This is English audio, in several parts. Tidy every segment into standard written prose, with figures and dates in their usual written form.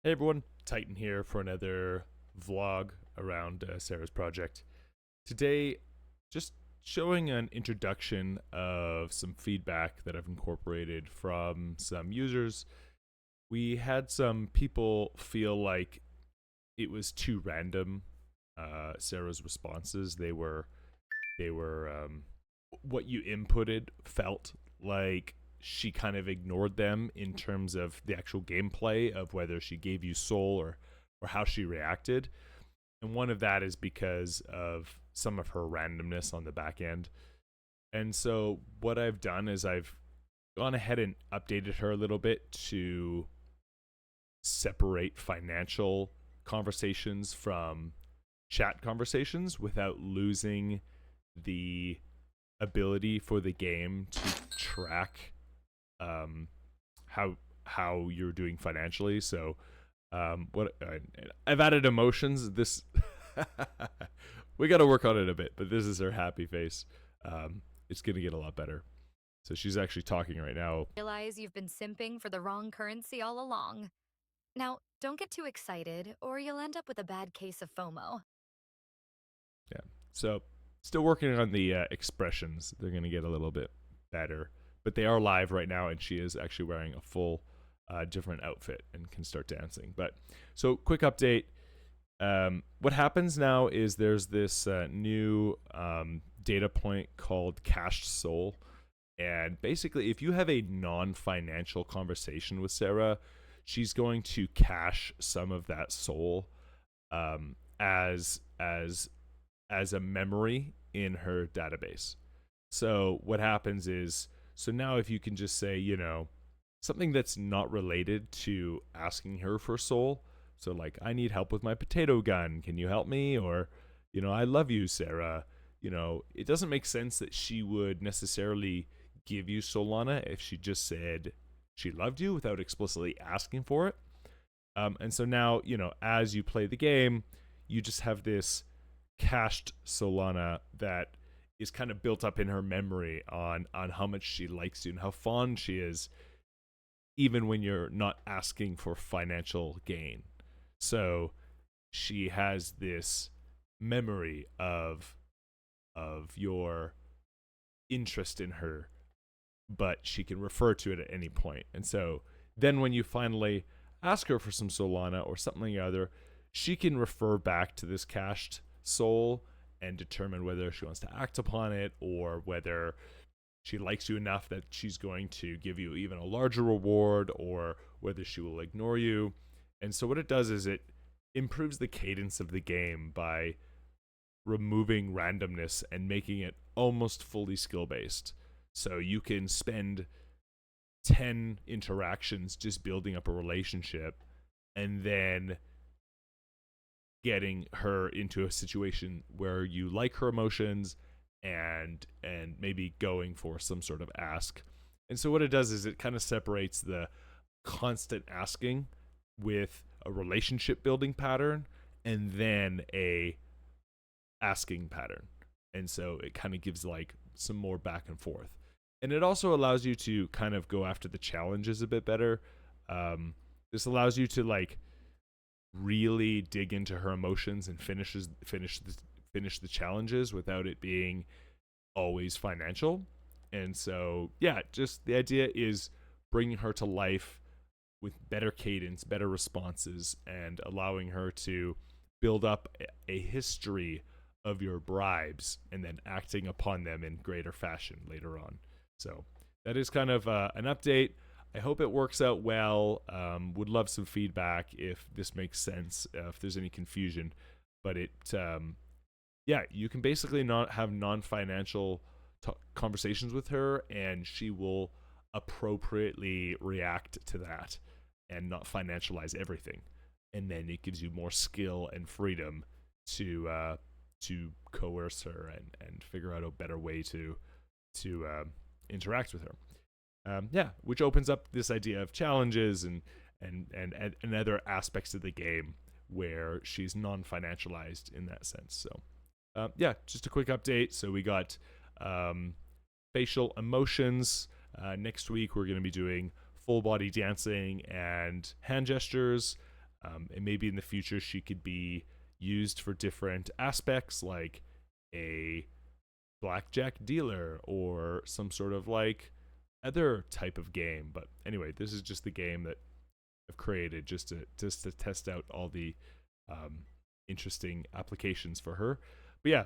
Hey everyone, Titan here for another vlog around Sarah's project. Today, just showing an introduction of some feedback that I've incorporated from some users. We had some people feel like it was too random. Sarah's responses, they were what you inputted felt like she kind of ignored them in terms of the actual gameplay of whether she gave you soul or how she reacted. And one of that is because of some of her randomness on the back end. And so what I've done is I've gone ahead and updated her a little bit to separate financial conversations from chat conversations without losing the ability for the game to track how you're doing financially. So what I've added emotions. This we got to work on it a bit, but this is her happy face. It's gonna get a lot better. So she's actually talking right now. Realize you've been simping for the wrong currency all along. Now, don't get too excited, or you'll end up with a bad case of FOMO. Yeah. So still working on the expressions. They're gonna get a little bit better, but they are live right now, and she is actually wearing a full different outfit and can start dancing. But so quick update. What happens now is there's this new data point called cached soul. And basically, if you have a non-financial conversation with Sarah, she's going to cache some of that soul as a memory in her database. So what happens is, so now if you can just say, something that's not related to asking her for soul. So like, I need help with my potato gun. Can you help me? Or, I love you, Sarah. It doesn't make sense that she would necessarily give you Solana if she just said she loved you without explicitly asking for it. And so now, as you play the game, you just have this cached Solana that is kind of built up in her memory on how much she likes you and how fond she is, even when you're not asking for financial gain. So she has this memory of your interest in her, but she can refer to it at any point. And so then when you finally ask her for some Solana or something or other, she can refer back to this cached soul and determine whether she wants to act upon it or whether she likes you enough that she's going to give you even a larger reward or whether she will ignore you. And so what it does is it improves the cadence of the game by removing randomness and making it almost fully skill-based. So you can spend 10 interactions just building up a relationship and then getting her into a situation where you like her emotions and maybe going for some sort of ask. And so what it does is it kind of separates the constant asking with a relationship building pattern and then a asking pattern. And so it kind of gives like some more back and forth. And it also allows you to kind of go after the challenges a bit better. This allows you to like really dig into her emotions and finish the challenges without it being always financial. And so, yeah, just the idea is bringing her to life with better cadence, better responses, and allowing her to build up a history of your bribes and then acting upon them in greater fashion later on. So that is kind of an update. I hope it works out well. Would love some feedback if this makes sense, if there's any confusion. But you can basically not have non-financial conversations with her, and she will appropriately react to that and not financialize everything. And then it gives you more skill and freedom to coerce her and figure out a better way to interact with her. Which opens up this idea of challenges and other aspects of the game where she's non-financialized in that sense. So, just a quick update. So we got facial emotions. Next week we're going to be doing full body dancing and hand gestures. And maybe in the future she could be used for different aspects, like a blackjack dealer or some sort of like other type of game. But anyway, this is just the game that I've created just to test out all the interesting applications for her. But yeah,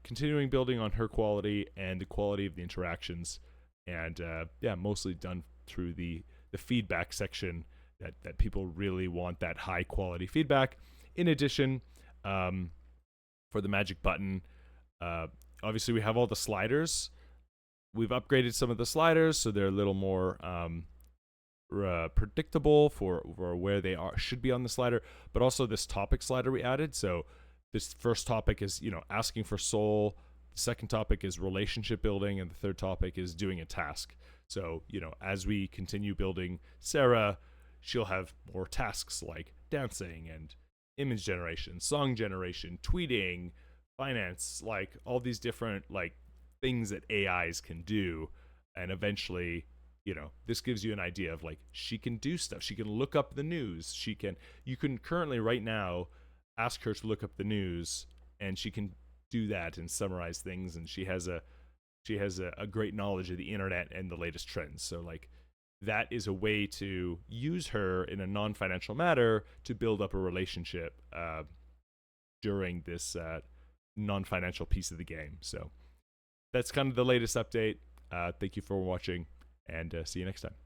continuing building on her quality and the quality of the interactions, and yeah, mostly done through the feedback section that people really want that high quality feedback. In addition, for the magic button, uh, obviously we have all the sliders. We've upgraded some of the sliders so they're a little more predictable for where they are should be on the slider, but also this topic slider we added. So this first topic is asking for soul. The second topic is relationship building, and the third topic is doing a task. So as we continue building Sarah, she'll have more tasks like dancing and image generation, song generation, tweeting, finance, like all these different like things that AIs can do. And eventually, this gives you an idea of like she can do stuff. She can look up the news. You can currently right now ask her to look up the news, and she can do that and summarize things. And she has a great knowledge of the internet and the latest trends. So like that is a way to use her in a non-financial matter to build up a relationship during this non-financial piece of the game. So that's kind of the latest update. Thank you for watching, and see you next time.